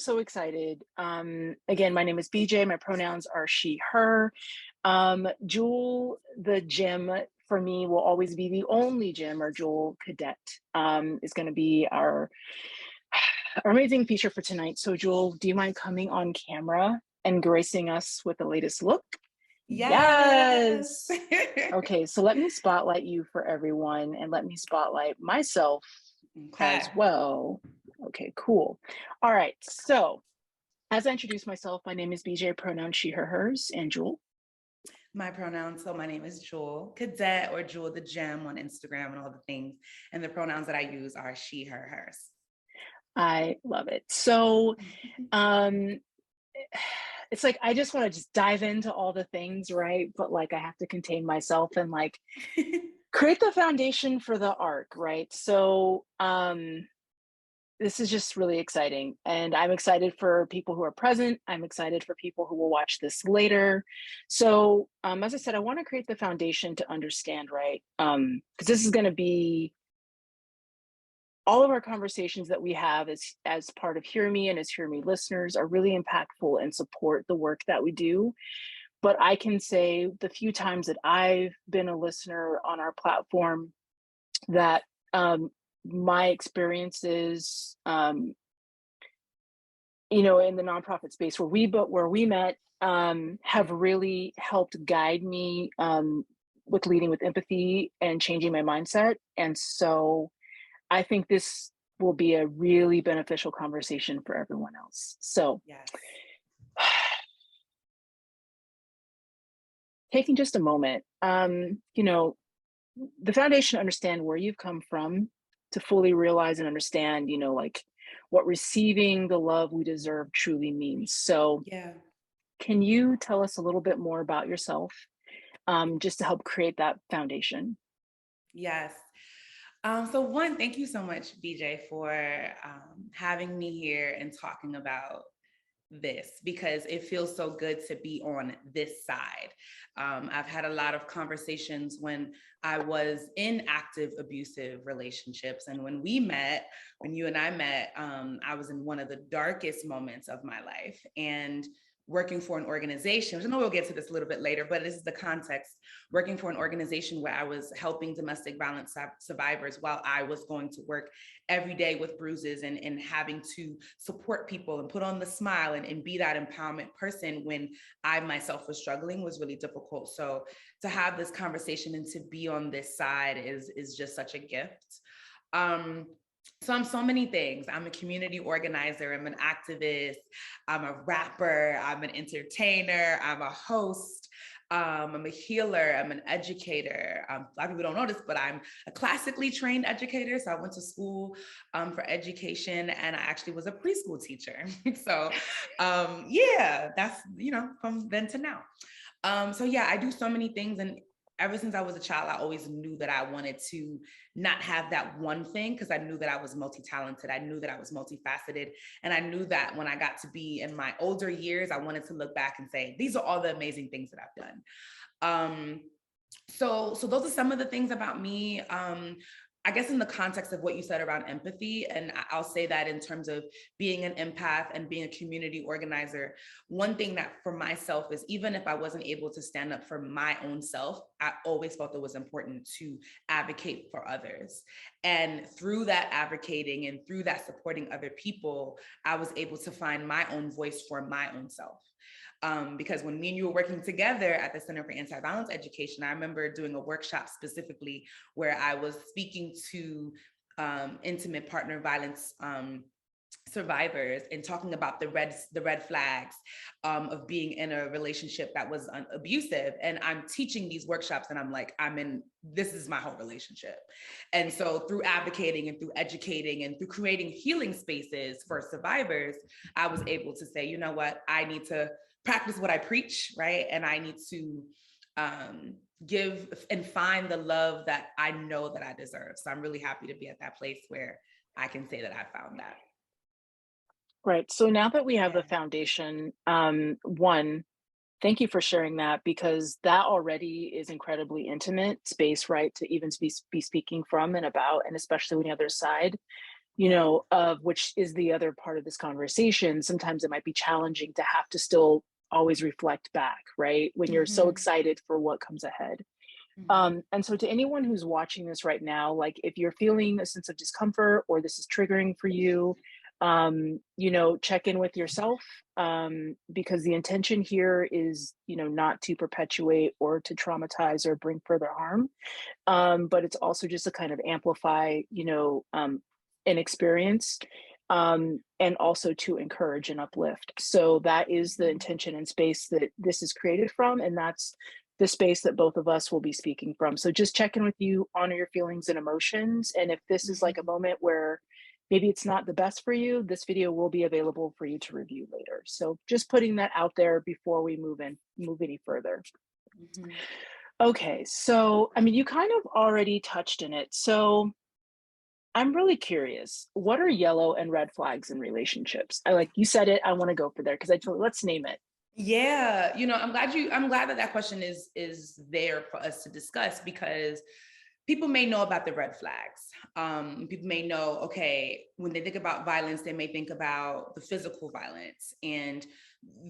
so excited. Again, my name is BJ. My pronouns are she, her. Jewel, the gym for me will always be the only gym, or Jewel Cadet is going to be our amazing feature for tonight. So Jewel, do you mind coming on camera and gracing us with the latest look? Yes. Yes. Okay, so let me spotlight you for everyone and let me spotlight myself Okay. as well. Okay, cool. All right, so as I introduce myself, my name is BJ, pronoun she, her, hers, and Jewel. My pronouns. So my name is Jewel Cadet, or Jewel the Gem on Instagram and all the things. And the pronouns that I use are she, her, hers. I love it. So um it's like I just want to just dive into all the things, right? But like I have to contain myself and like create the foundation for the arc, right? So this is just really exciting. And I'm excited for people who are present. I'm excited for people who will watch this later. So, as I said, I want to create the foundation to understand, right? Because this is going to be all of our conversations that we have as part of HearMe and as HearMe listeners are really impactful and support the work that we do. But I can say the few times that I've been a listener on our platform that my experiences in the nonprofit space where we met, have really helped guide me with leading with empathy and changing my mindset. And so I think this will be a really beneficial conversation for everyone else. So Yes. taking just a moment, the foundation to understand where you've come from, to fully realize and understand, like what receiving the love we deserve truly means. So Yeah. can you tell us a little bit more about yourself, just to help create that foundation? Yes. So one, thank you so much, BJ, for having me here and talking about this, because it feels so good to be on this side. I've had a lot of conversations when I was in active abusive relationships. And when you and I met, I was in one of the darkest moments of my life. And working for an organization, which I know we'll get to this a little bit later, but this is the context, working for an organization where I was helping domestic violence survivors while I was going to work every day with bruises and having to support people and put on the smile and be that empowerment person when I myself was struggling was really difficult. So to have this conversation and to be on this side is just such a gift. So I'm so many things. I'm a community organizer. I'm an activist. I'm a rapper. I'm an entertainer. I'm a host. I'm a healer. I'm an educator. A lot of people don't know this, but I'm a classically trained educator. So I went to school for education, and I actually was a preschool teacher. So yeah, that's from then to now. So yeah, I do so many things, and ever since I was a child, I always knew that I wanted to not have that one thing, because I knew that I was multi-talented. I knew that I was multifaceted. And I knew that when I got to be in my older years, I wanted to look back and say, these are all the amazing things that I've done. So those are some of the things about me. I guess in the context of what you said around empathy, and I'll say that in terms of being an empath and being a community organizer, one thing that for myself is, even if I wasn't able to stand up for my own self, I always felt it was important to advocate for others. And through that advocating and through that supporting other people, I was able to find my own voice for my own self. Because when me and you were working together at the Center for Anti-Violence Education, I remember doing a workshop specifically where I was speaking to intimate partner violence survivors and talking about the red flags of being in a relationship that was abusive. And I'm teaching these workshops, and I'm like, this is my whole relationship. And so through advocating and through educating and through creating healing spaces for survivors, I was able to say, you know what, I need to practice what I preach, right? And I need to give and find the love that I know that I deserve. So I'm really happy to be at that place where I can say that I found that. Right. So now that we have the Yeah. foundation, one, thank you for sharing that, because that already is incredibly intimate space, right? To even be speaking from and about, and especially when the other side. you know, of which is the other part of this conversation. Sometimes it might be challenging to have to still always reflect back, right? When you're so Mm-hmm. excited for what comes ahead. Mm-hmm. And so to anyone who's watching this right now, like if you're feeling a sense of discomfort or this is triggering for you, you know, check in with yourself, because the intention here is, you know, not to perpetuate or to traumatize or bring further harm, but it's also just to kind of amplify, you know, an experience, and also to encourage and uplift. So that is the intention and space that this is created from, and that's the space that both of us will be speaking from. So just check in with you, honor your feelings and emotions, and if this is like a Mm-hmm. moment where maybe it's not the best for you, this video will be available for you to review later. So just putting that out there before we move any further. Mm-hmm. Okay, so I mean, you kind of already touched in it. So I'm really curious. What are yellow and red flags in relationships? I like you said it. I want to go for there because I feel let's name it. Yeah, I'm glad that that question is there for us to discuss because people may know about the red flags. People may know, okay, when they think about violence, they may think about the physical violence, and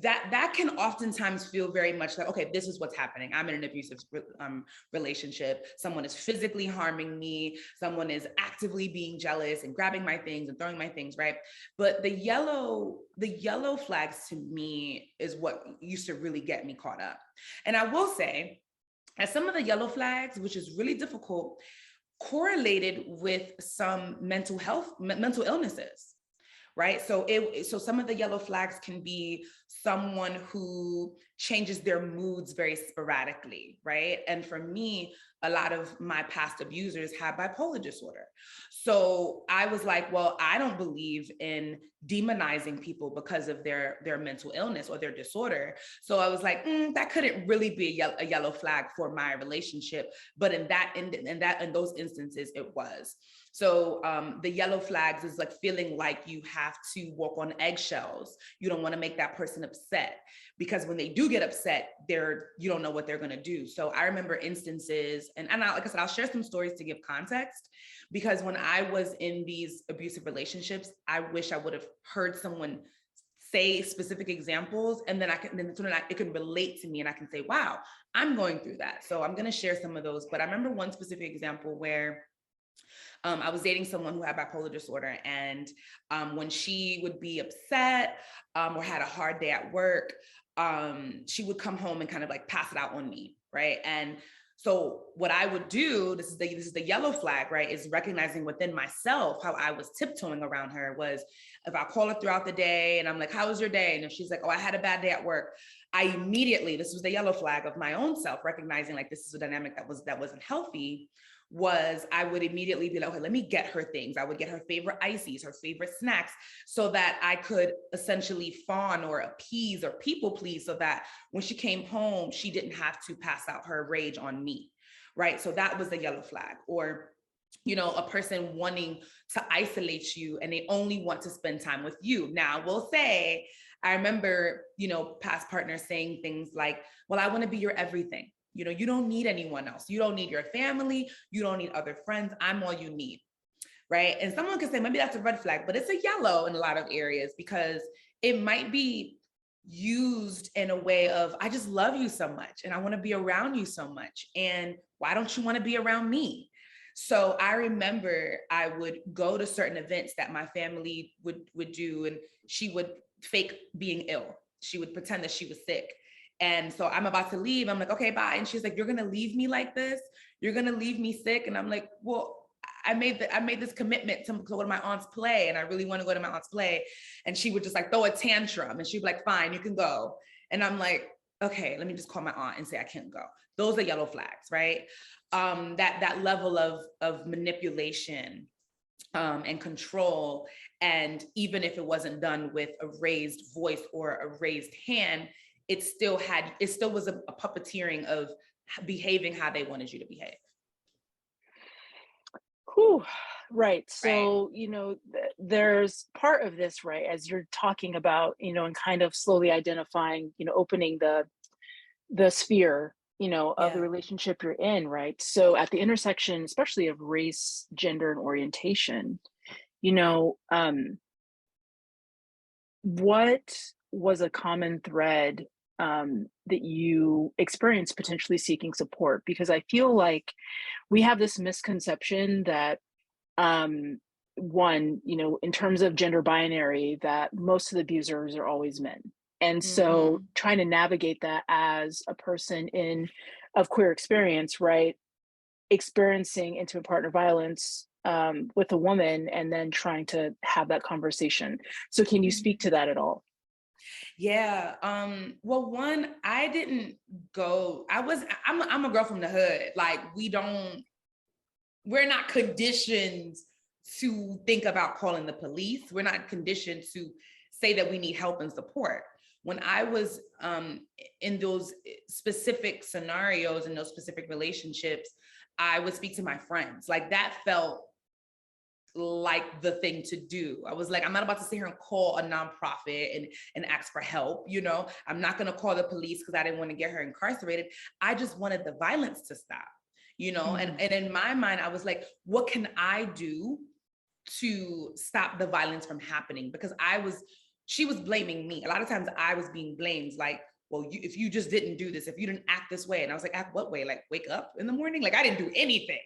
that can oftentimes feel very much like, okay, this is what's happening. I'm in an abusive relationship. Someone is physically harming me. Someone is actively being jealous and grabbing my things and throwing my things, right? But the yellow flags to me is what used to really get me caught up. And I will say, as some of the yellow flags, which is really difficult, correlated with some mental illnesses, right? So some of the yellow flags can be someone who changes their moods very sporadically, right? And for me, a lot of my past abusers had bipolar disorder. So I was like, well, I don't believe in demonizing people because of their mental illness or their disorder. So I was like, that couldn't really be a yellow flag for my relationship. But in those instances, it was. So the yellow flags is like feeling like you have to walk on eggshells. You don't want to make that person upset because when they do get upset, you don't know what they're going to do. So I remember instances, and like I said, I'll share some stories to give context, because when I was in these abusive relationships, I wish I would have heard someone say specific examples, and then it can relate to me and I can say, wow, I'm going through that. So I'm going to share some of those. But I remember one specific example where I was dating someone who had bipolar disorder, and when she would be upset or had a hard day at work, she would come home and kind of like pass it out on me, right? And so what I would do, this is the yellow flag, right? Is recognizing within myself how I was tiptoeing around her. Was if I call her throughout the day and I'm like, "How was your day?" And if she's like, "Oh, I had a bad day at work," I immediately, this was the yellow flag of my own self, recognizing like this is a dynamic that wasn't healthy. Was I would immediately be like, okay, let me get her things. I would get her favorite ices, her favorite snacks, so that I could essentially fawn or appease or people please, so that when she came home, she didn't have to pass out her rage on me, right? So that was the yellow flag. Or a person wanting to isolate you and they only want to spend time with you. Now, I will say, I remember, past partners saying things like, well, I want to be your everything. You don't need anyone else. You don't need your family. You don't need other friends. I'm all you need. Right. And someone could say, maybe that's a red flag, but it's a yellow in a lot of areas, because it might be used in a way of, I just love you so much and I want to be around you so much. And why don't you want to be around me? So I remember I would go to certain events that my family would do, and she would fake being ill. She would pretend that she was sick. And so I'm about to leave. I'm like, okay, bye. And she's like, you're going to leave me like this? You're going to leave me sick? And I'm like, well, I made this commitment to go to my aunt's play, and I really want to go to my aunt's play. And she would just like throw a tantrum, and she'd be like, fine, you can go. And I'm like, okay, let me just call my aunt and say I can't go. Those are yellow flags, right? That level of manipulation and control. And even if it wasn't done with a raised voice or a raised hand, it still was a puppeteering of behaving how they wanted you to behave. Whew. Right. Right. So, there's part of this, right, as you're talking about, and kind of slowly identifying, opening the sphere, of the Yeah. relationship you're in, right? So at the intersection, especially of race, gender, and orientation, you know, what was a common thread that you experienced potentially seeking support? Because I feel like we have this misconception that um, one, in terms of gender binary, that most of the abusers are always men. And so Mm-hmm. trying to navigate that as a person in of queer experience, right? Experiencing intimate partner violence with a woman and then trying to have that conversation. So can you speak to that at all? Yeah. Well, one, I didn't go, I'm a girl from the hood. Like we're not conditioned to think about calling the police. We're not conditioned to say that we need help and support. When I was in those specific scenarios, in those specific relationships, I would speak to my friends. Like that felt like the thing to do. I was like, I'm not about to sit here and call a nonprofit and ask for help. I'm not going to call the police because I didn't want to get her incarcerated. I just wanted the violence to stop. And Mm, in my mind, I was like, what can I do to stop the violence from happening? Because she was blaming me. A lot of times I was being blamed, like, well, if you just didn't do this, if you didn't act this way. And I was like, act what way? Like wake up in the morning? Like I didn't do anything.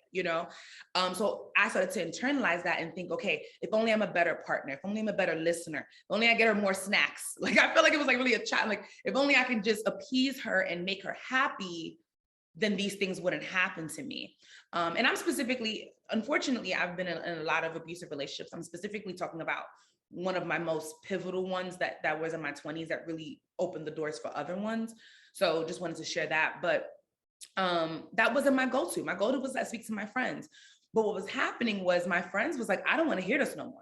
So I started to internalize that and think, okay, if only I'm a better partner, if only I'm a better listener, if only I get her more snacks. Like I felt like it was like really a child, like if only I can just appease her and make her happy, then these things wouldn't happen to me. And I'm specifically, unfortunately, I've been in a lot of abusive relationships. I'm specifically talking about one of my most pivotal ones that was in my 20s that really opened the doors for other ones. So just wanted to share that. But that wasn't my go-to. My go-to was I speak to my friends. But what was happening was my friends was like, I don't want to hear this no more.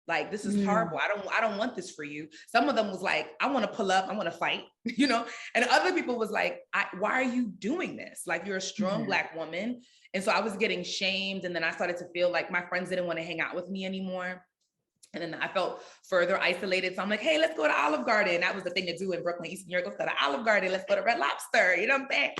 Like, this is mm, horrible. I don't want this for you. Some of them was like, I want to pull up, I want to fight, and other people was like, why are you doing this? Like, you're a strong mhm. Black woman. And so I was getting shamed. And then I started to feel like my friends didn't want to hang out with me anymore. And then I felt further isolated. So I'm like, hey, let's go to Olive Garden. That was the thing to do in Brooklyn, Eastern New York. Let's go to Olive Garden. Let's go to Red Lobster. You know what I'm saying?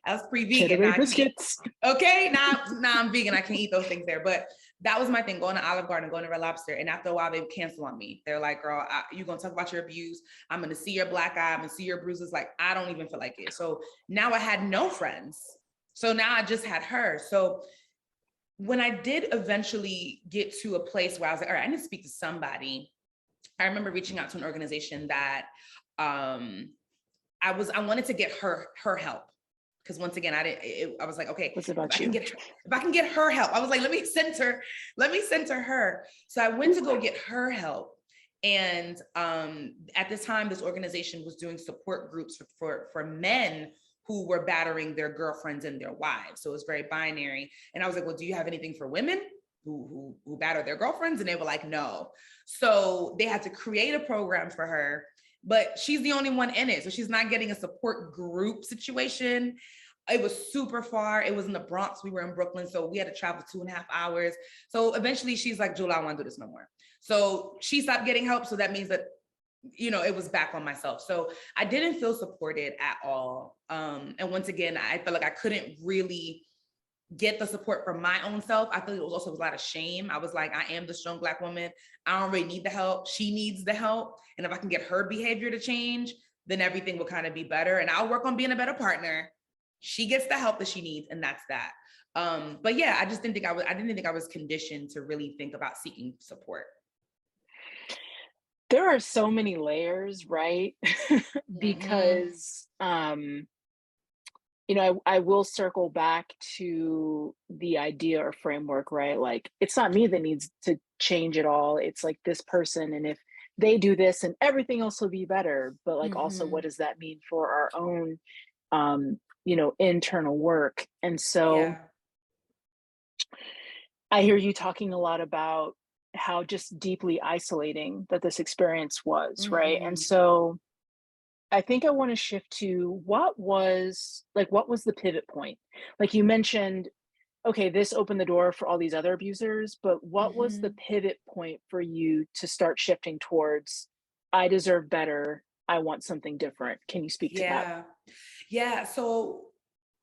I was pre-vegan. Now Category I can eat. biscuits. Okay, now I'm vegan. I can eat those things there. But that was my thing, going to Olive Garden, going to Red Lobster. And after a while, they would cancel on me. They're like, girl, you're going to talk about your abuse. I'm going to see your black eye. I'm going to see your bruises. Like, I don't even feel like it. So now I had no friends. So now I just had her. So when I did eventually get to a place where I was like, all right, I need to speak to somebody. I remember reaching out to an organization that I wanted to get her help. Because once again, I was like, okay, What's if about I can you? get her help, I was like, let me send her her. So I went to go get her help. And at the time, this organization was doing support groups for men who were battering their girlfriends and their wives. So it was very binary. And I was like, well, do you have anything for women who batter their girlfriends? And they were like, no. So they had to create a program for her, but she's the only one in it. So she's not getting a support group situation. It was super far. It was in the Bronx. We were in Brooklyn. So we had to travel 2.5 hours. So eventually she's like, Jewel, I don't want to do this no more. So she stopped getting help. So that means that, it was back on myself. So I didn't feel supported at all. And once again, I felt like I couldn't really get the support from my own self. I feel like it was also a lot of shame. I was like, I am the strong Black woman. I don't really need the help. She needs the help. And if I can get her behavior to change, then everything will kind of be better. And I'll work on being a better partner. She gets the help that she needs, and that's that. But yeah, I didn't think I was conditioned to really think about seeking support. There are so many layers, right? Mm-hmm. Because I will circle back to the idea or framework, right? Like, it's not me that needs to change it all. It's like this person, and if they do this, and everything else will be better. But like, also, what Mm-hmm. does that mean for our own, internal work? And so, Yeah. I hear you talking a lot about how just deeply isolating that this experience was, right? And Mm-hmm. so, I think I want to shift to what was the pivot point? Like you mentioned, okay, this opened the door for all these other abusers, but what was the Mm-hmm. pivot point for you to start shifting towards, I deserve better, I want something different? Can you speak to that? Yeah. Yeah. So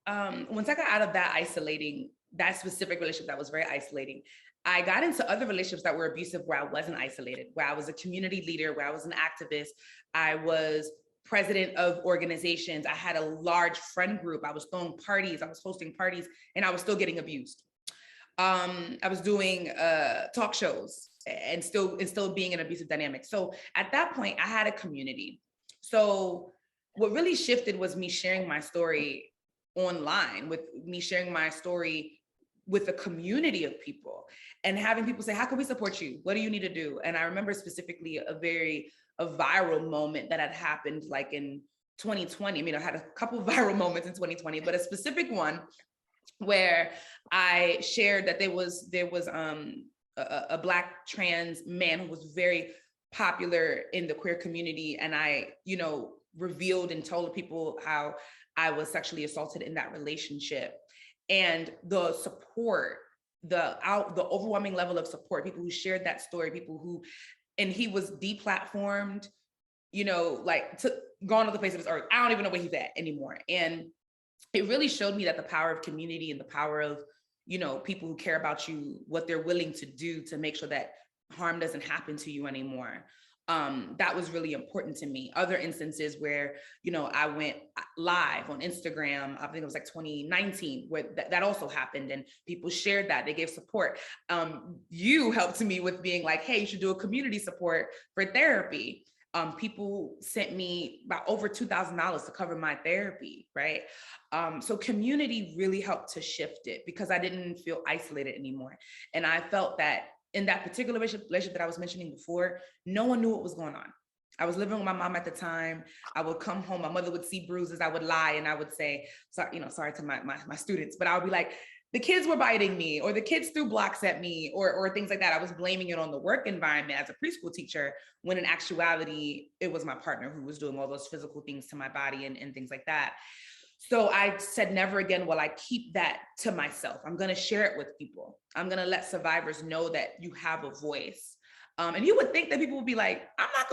once I got out of that specific relationship that was very isolating, I got into other relationships that were abusive, where I wasn't isolated, where I was a community leader, where I was an activist. I was president of organizations. I had a large friend group. I was throwing parties. I was hosting parties, and I was still getting abused. I was doing talk shows and still being in an abusive dynamic. So at that point, I had a community. So what really shifted was me sharing my story online, with me sharing my story with a community of people, and having people say, how can we support you? What do you need to do? And I remember specifically a viral moment that had happened like in 2020. I mean, I had a couple of viral moments in 2020, but a specific one where I shared that there was a Black trans man who was very popular in the queer community. And I, revealed and told people how I was sexually assaulted in that relationship. And the support, the overwhelming level of support, people who shared that story, and he was deplatformed, gone to the face of this earth. I don't even know where he's at anymore. And it really showed me that the power of community and the power of, people who care about you, what they're willing to do to make sure that harm doesn't happen to you anymore. That was really important to me. Other instances where, I went live on Instagram, I think it was like 2019, where that also happened, and people shared that, they gave support. You helped me with being like, hey, you should do a community support for therapy. People sent me about over $2,000 to cover my therapy, right? So community really helped to shift it, because I didn't feel isolated anymore. And I felt that in that particular relationship that I was mentioning before, no one knew what was going on. I was living with my mom at the time. I would come home, my mother would see bruises, I would lie, and I would say, sorry to my students, but I would be like, the kids were biting me, or the kids threw blocks at me, or things like that. I was blaming it on the work environment as a preschool teacher, when in actuality, it was my partner who was doing all those physical things to my body and things like that. So I said, never again will I keep that to myself. I'm going to share it with people. I'm going to let survivors know that you have a voice. And you would think that people would be like, I'm not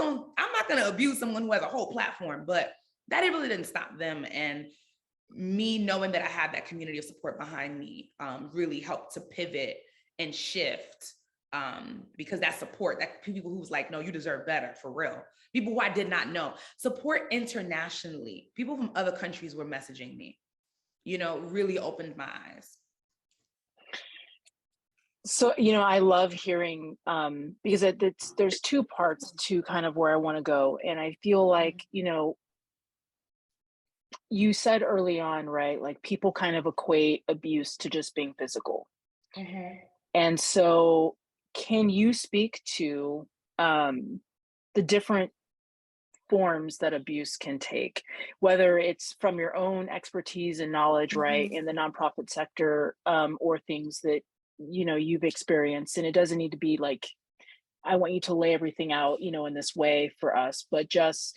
going to abuse someone who has a whole platform, but that really didn't stop them. And me knowing that I had that community of support behind me really helped to pivot and shift, because that support, that people who was like, no, you deserve better, for real. People who I did not know. Support internationally. People from other countries were messaging me, really opened my eyes. So, I love hearing, because there's two parts to kind of where I want to go. And I feel like, you said early on, right? Like, people kind of equate abuse to just being physical. Mm-hmm. And so can you speak to the different forms that abuse can take, whether it's from your own expertise and knowledge, right, in the nonprofit sector, or things that, you've experienced? And it doesn't need to be like, I want you to lay everything out, in this way for us, but just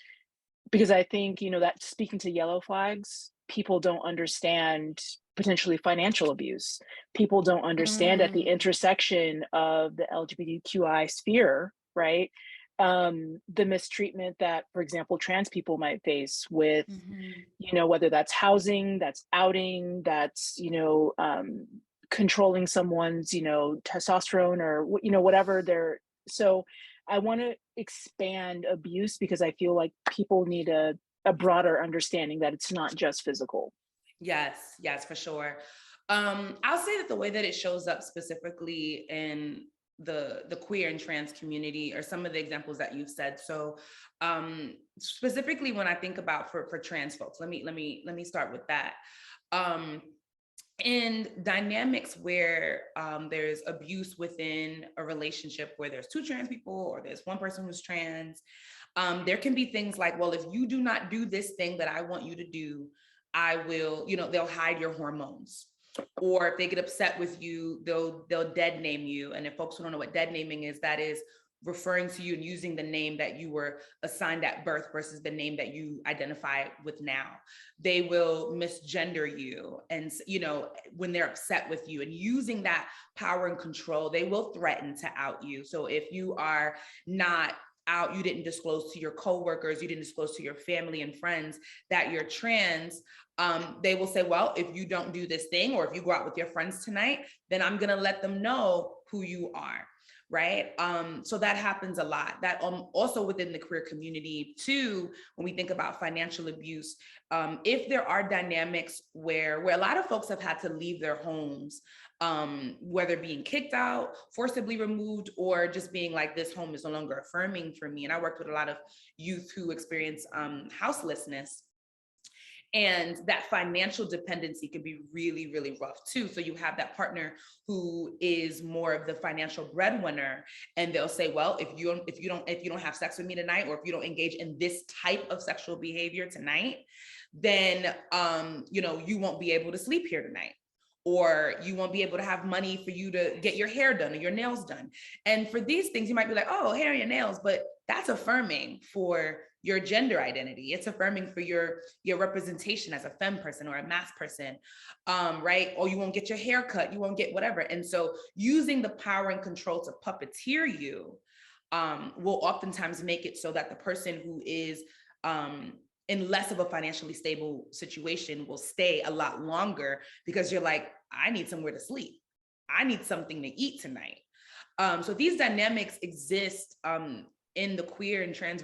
because I think, that speaking to yellow flags, people don't understand potentially financial abuse. People don't understand at the intersection of the LGBTQI sphere, right? The mistreatment that, for example, trans people might face with, whether that's housing, that's outing, that's, controlling someone's, testosterone, or, whatever they're. So I want to expand abuse, because I feel like people need a broader understanding that it's not just physical. Yes, for sure. I'll say that the way that it shows up specifically in the queer and trans community are some of the examples that you've said. So specifically when I think about for trans folks, let me start with that. In dynamics where there's abuse within a relationship, where there's two trans people or there's one person who's trans, there can be things like, well, if you do not do this thing that I want you to do, I will, they'll hide your hormones. Or if they get upset with you, they'll dead name you. And if folks who don't know what dead naming is, that is referring to you and using the name that you were assigned at birth versus the name that you identify with now. They will misgender you. And, when they're upset with you and using that power and control, they will threaten to out you. So if you are not out, you didn't disclose to your coworkers, you didn't disclose to your family and friends that you're trans, they will say, well, if you don't do this thing, or if you go out with your friends tonight, then I'm going to let them know who you are, right? So that happens a lot. That also within the queer community too, when we think about financial abuse, if there are dynamics where a lot of folks have had to leave their homes, whether being kicked out, forcibly removed, or just being like, this home is no longer affirming for me. And I worked with a lot of youth who experience houselessness. And that financial dependency can be really, really rough too. So you have that partner who is more of the financial breadwinner, and they'll say, well, if you don't have sex with me tonight, or if you don't engage in this type of sexual behavior tonight, then you won't be able to sleep here tonight, or you won't be able to have money for you to get your hair done or your nails done. And for these things, you might be like, oh, hair and nails, but that's affirming for your gender identity. It's affirming for your representation as a femme person or a mass person, right? Or you won't get your hair cut, you won't get whatever. And so using the power and control to puppeteer you will oftentimes make it so that the person who is in less of a financially stable situation will stay a lot longer, because you're like, I need somewhere to sleep. I need something to eat tonight. So these dynamics exist in the queer and trans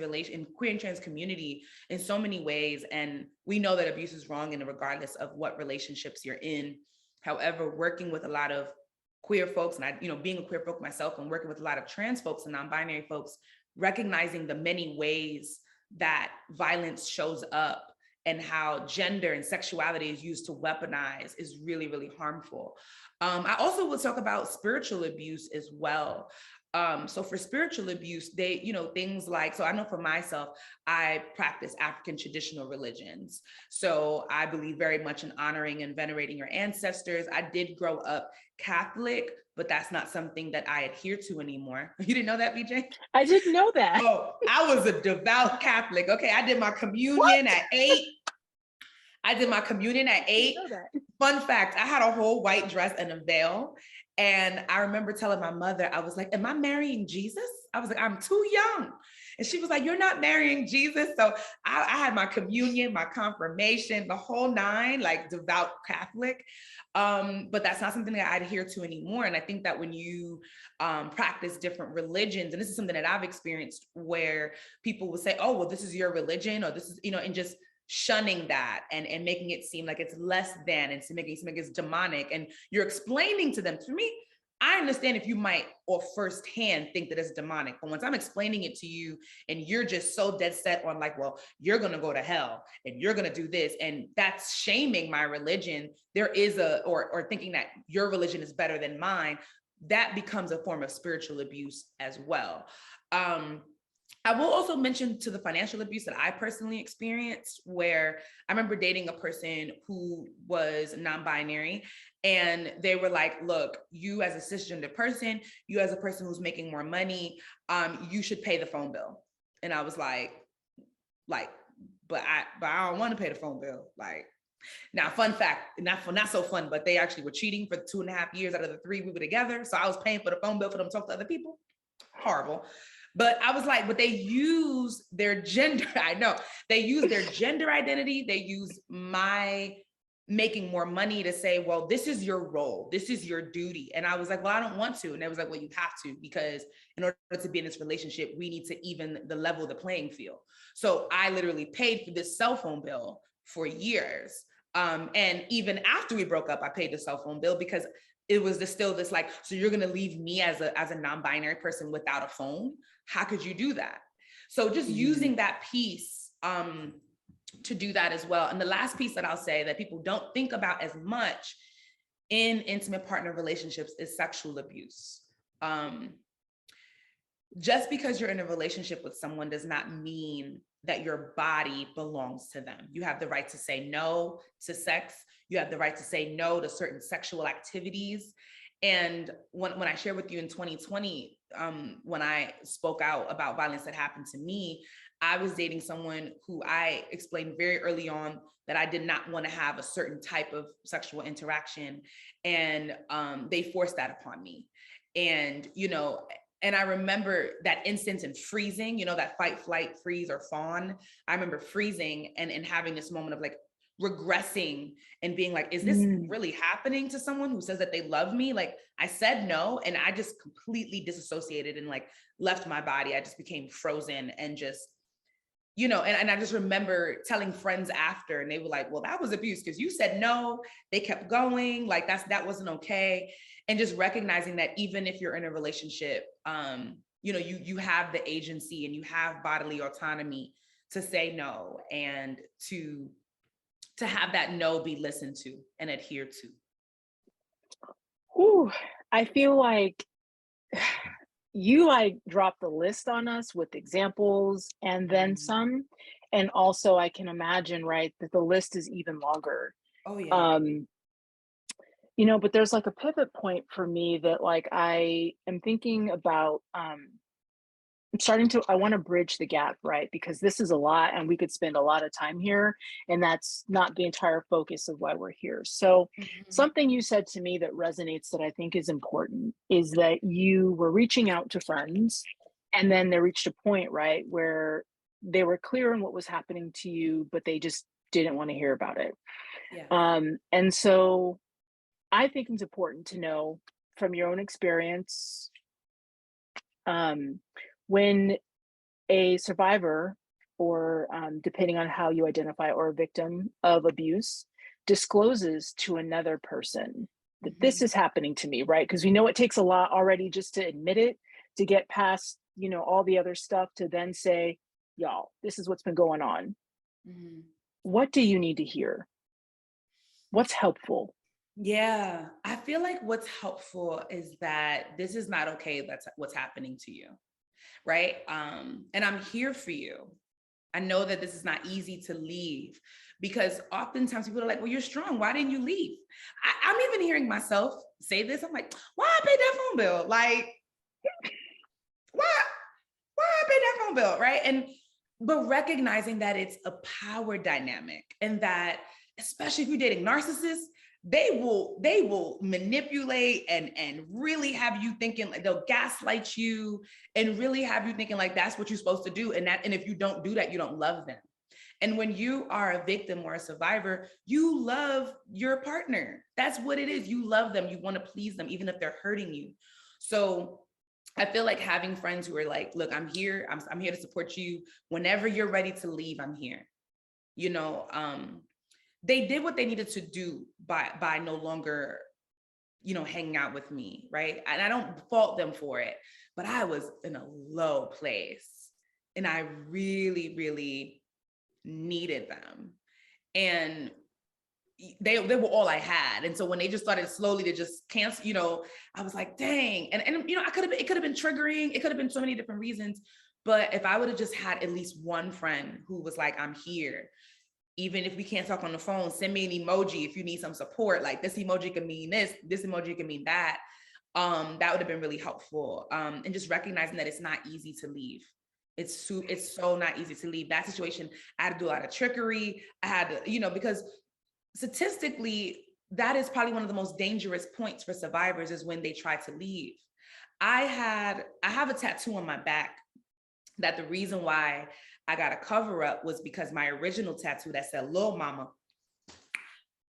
community in so many ways. And we know that abuse is wrong, and regardless of what relationships you're in. However, working with a lot of queer folks, and I, being a queer folk myself, and working with a lot of trans folks and non-binary folks, recognizing the many ways that violence shows up and how gender and sexuality is used to weaponize is really, really harmful. I also will talk about spiritual abuse as well. So for spiritual abuse, they, things like, so I know for myself, I practice African traditional religions. So I believe very much in honoring and venerating your ancestors. I did grow up Catholic, but that's not something that I adhere to anymore. You didn't know that, BJ? I didn't know that. Oh, I was a devout Catholic. Okay, I did my communion at 8. I did my communion at 8. Fun fact, I had a whole white dress and a veil. And I remember telling my mother, I was like, am I marrying Jesus? I was like, I'm too young. And she was like, you're not marrying Jesus. So I had my communion, my confirmation, the whole 9, like devout Catholic. But that's not something that I adhere to anymore. And I think that when you practice different religions, and this is something that I've experienced, where people will say, oh, well, this is your religion, or this is, and just shunning that and making it seem like it's less than, and making it seem like it's demonic. And you're explaining to them, to me, I understand if you might or firsthand think that it's demonic, but once I'm explaining it to you and you're just so dead set on like, well, you're going to go to hell and you're going to do this, and that's shaming my religion, there is or thinking that your religion is better than mine, that becomes a form of spiritual abuse as well. I will also mention to the financial abuse that I personally experienced, where I remember dating a person who was non-binary, and they were like, look, you as a cisgender person, you as a person who's making more money, you should pay the phone bill. And I was like, but I don't want to pay the phone bill. Like, now, fun fact, not so fun, but they actually were cheating for 2.5 years out of the 3 we were together. So I was paying for the phone bill for them to talk to other people. Horrible. But I was like, but they use their gender. I know they use their gender identity. They use my making more money to say, well, this is your role. This is your duty. And I was like, well, I don't want to. And they was like, well, you have to, because in order to be in this relationship, we need to even the level of the playing field. So I literally paid for this cell phone bill for years. And even after we broke up, I paid the cell phone bill, because it was still this like, so you're going to leave me as a non-binary person without a phone? How could you do that? So just using that piece to do that as well. And the last piece that I'll say that people don't think about as much in intimate partner relationships is sexual abuse. Just because you're in a relationship with someone does not mean that your body belongs to them. You have the right to say no to sex. You have the right to say no to certain sexual activities. And when I shared with you in 2020, when I spoke out about violence that happened to me, I was dating someone who I explained very early on that I did not want to have a certain type of sexual interaction. And they forced that upon me. And, and I remember that instance in freezing, that fight, flight, freeze, or fawn. I remember freezing and having this moment of like, regressing and being like, is this Mm. really happening to someone who says that they love me? Like I said no, and I just completely disassociated and like left my body. I just became frozen and just, and I just remember telling friends after, and they were like, well, that was abuse because you said no, they kept going, like that wasn't okay. And just recognizing that even if you're in a relationship, you have the agency and you have bodily autonomy to say no and to have that no be listened to and adhered to. Ooh, I feel like you like dropped the list on us with examples and then Mhm. some. And also I can imagine, right, that the list is even longer. Oh yeah. Um, but there's like a pivot point for me that like I am thinking about I want to bridge the gap, right? Because this is a lot and we could spend a lot of time here, and that's not the entire focus of why we're here. So, Mhm. something you said to me that resonates that I think is important is that you were reaching out to friends, and then they reached a point, right, where they were clear on what was happening to you, but they just didn't want to hear about it. Yeah. And so, I think it's important to know from your own experience um, when a survivor or depending on how you identify or a victim of abuse discloses to another person that this Mhm. is happening to me, right? Because we know it takes a lot already just to admit it, to get past all the other stuff, to then say, y'all, this is what's been going on. Mhm. What do you need to hear? What's helpful? Yeah, I feel like what's helpful is that this is not okay. That's what's happening to you, right? And I'm here for you. I know that this is not easy to leave because oftentimes people are like, well, you're strong. Why didn't you leave? I'm even hearing myself say this. I'm like, why I pay that phone bill? Like, why, why I pay that phone bill? Right. But recognizing that it's a power dynamic and that, especially if you're dating narcissists, they will manipulate and really have you thinking, like they'll gaslight you and really have you thinking like that's what you're supposed to do. And if you don't do that, you don't love them. And when you are a victim or a survivor, you love your partner. That's what it is. You love them. You want to please them, even if they're hurting you. So I feel like having friends who are like, look, I'm here. I'm here to support you. Whenever you're ready to leave, I'm here. You know, they did what they needed to do by no longer, hanging out with me, right? And I don't fault them for it, but I was in a low place and I really, really needed them. And they were all I had. And so when they just started slowly to just cancel, I was like, dang. And it could have been triggering. It could have been so many different reasons. But if I would have just had at least one friend who was like, I'm here, even if we can't talk on the phone, send me an emoji if you need some support. Like this emoji can mean this emoji can mean that. That would have been really helpful. And just recognizing that it's not easy to leave. It's so not easy to leave that situation. I had to do a lot of trickery. I had to, because statistically, that is probably one of the most dangerous points for survivors is when they try to leave. I have a tattoo on my back that the reason why I got a cover up was because my original tattoo that said Lil Mama.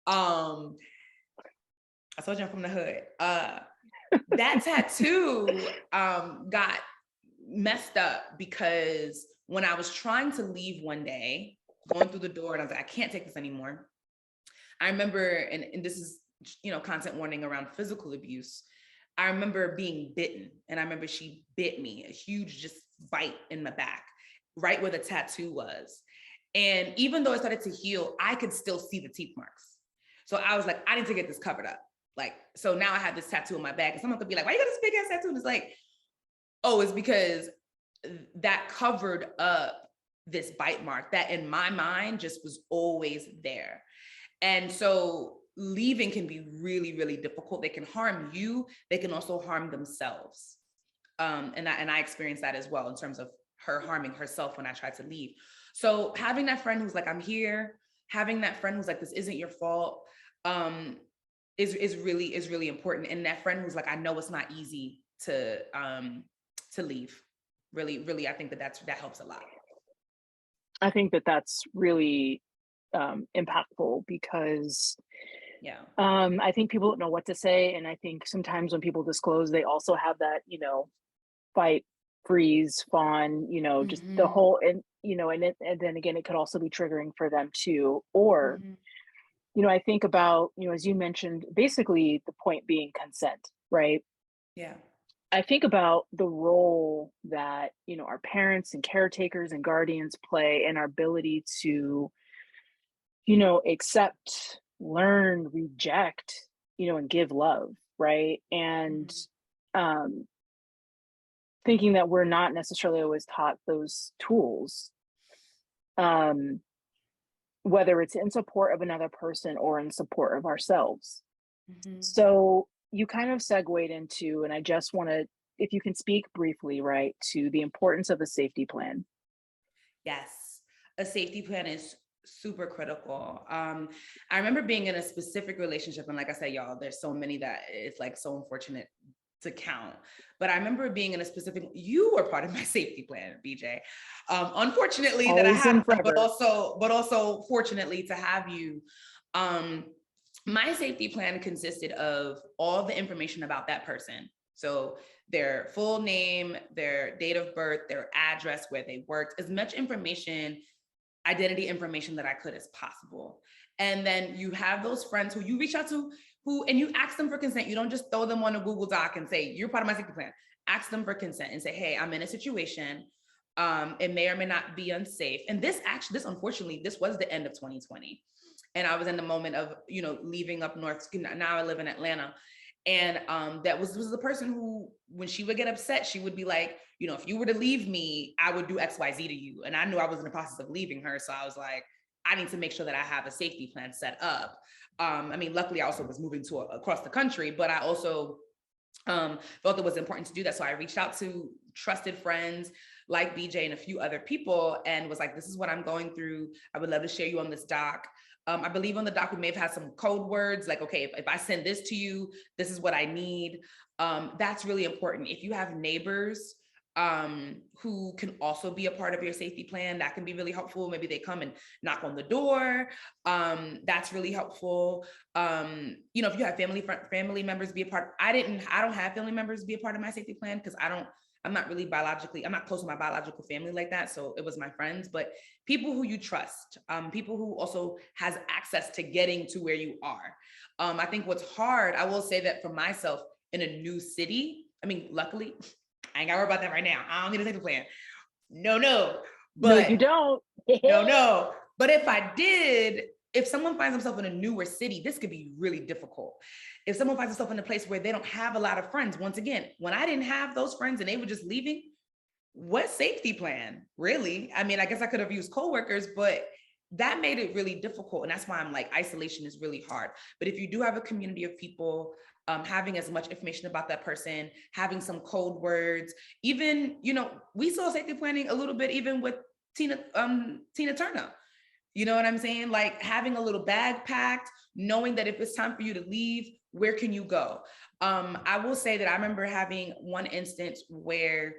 I told you I'm from the hood. That tattoo got messed up because when I was trying to leave one day, going through the door, and I was like, I can't take this anymore. I remember, and this is, content warning around physical abuse. I remember being bitten, and I remember she bit me, a huge just bite in the back, right where the tattoo was. And even though it started to heal, I could still see the teeth marks. So I was like, I need to get this covered up. Like, so now I have this tattoo on my back, and someone could be like, why you got this big ass tattoo? And it's like, oh, it's because that covered up this bite mark that in my mind just was always there. And so leaving can be really, really difficult. They can harm you. They can also harm themselves. And I experienced that as well in terms of her harming herself when I tried to leave. So having that friend who's like, I'm here, having that friend who's like, this isn't your fault, is really important. And that friend who's like, I know it's not easy to leave. Really, really, I think that helps a lot. I think that that's really impactful because Yeah. I think people don't know what to say. And I think sometimes when people disclose, they also have that, fight, freeze, fawn, just the Mm-hmm. whole, and then again, it could also be triggering for them too. Or, Mm-hmm. I think about, as you mentioned, basically the point being consent, right? Yeah. I think about the role that, our parents and caretakers and guardians play in our ability to, accept, learn, reject, and give love, right? And Mm-hmm. um, thinking that we're not necessarily always taught those tools, um, whether it's in support of another person or in support of ourselves. Mm-hmm. So you kind of segued into, and I just want to, if you can speak briefly, right, to the importance of a safety plan. Yes, a safety plan is super critical. I remember being in a specific relationship, and like I said, y'all, there's so many that it's like so unfortunate to count. But I remember being in a specific. You were part of my safety plan, BJ. Unfortunately, that I Always have and one, but forever. also fortunately to have you. Um, my safety plan consisted of all the information about that person. So their full name, their date of birth, their address, where they worked, as much information, identity information that I could as possible. And then you have those friends who you reach out to and you ask them for consent. You don't just throw them on a Google Doc and say, you're part of my safety plan. Ask them for consent and say, hey, I'm in a situation. It may or may not be unsafe. And this unfortunately, this was the end of 2020. And I was in the moment of, leaving up north. Now I live in Atlanta. And that was the person who, when she would get upset, she would be like, if you were to leave me, I would do XYZ to you. And I knew I was in the process of leaving her. So I was like, I need to make sure that I have a safety plan set up. Luckily I also was moving across the country, but I also felt it was important to do that. So I reached out to trusted friends like BJ and a few other people and was like, this is what I'm going through. I would love to share you on this doc. I believe on the doc, we may have had some code words like, okay, if I send this to you, this is what I need. That's really important. If you have neighbors who can also be a part of your safety plan, that can be really helpful. Maybe they come and knock on the door. That's really helpful. If you have family members be a part, I don't have family members be a part of my safety plan because I'm not close to my biological family like that. So it was my friends, but people who you trust, people who also has access to getting to where you are. I think what's hard, I will say that for myself in a new city, luckily, I ain't got to worry about that right now. I don't need a safety plan. No. No, you But don't. no. But if someone finds themselves in a newer city, this could be really difficult. If someone finds themselves in a place where they don't have a lot of friends, once again, when I didn't have those friends and they were just leaving, what safety plan? Really? I guess I could have used coworkers, but that made it really difficult. And that's why I'm like, isolation is really hard. But if you do have a community of people, having as much information about that person, having some code words, even, we saw safety planning a little bit, even with Tina Turner. You know what I'm saying? Like having a little bag packed, knowing that if it's time for you to leave, where can you go? I will say that I remember having one instance where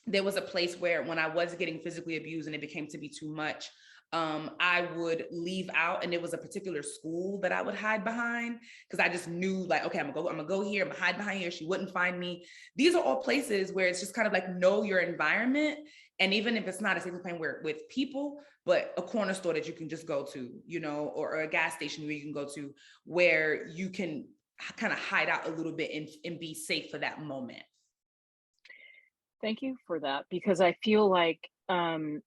there was a place where when I was getting physically abused and it became to be too much, I would leave out, and it was a particular school that I would hide behind because I just knew like, okay, I'm gonna go here, I'm gonna hide behind here. She wouldn't find me. These are all places where it's just kind of like know your environment. And even if it's not a safety plan where with people, but a corner store that you can just go to, or a gas station where you can go to where you can kind of hide out a little bit and be safe for that moment. Thank you for that because I feel like I'm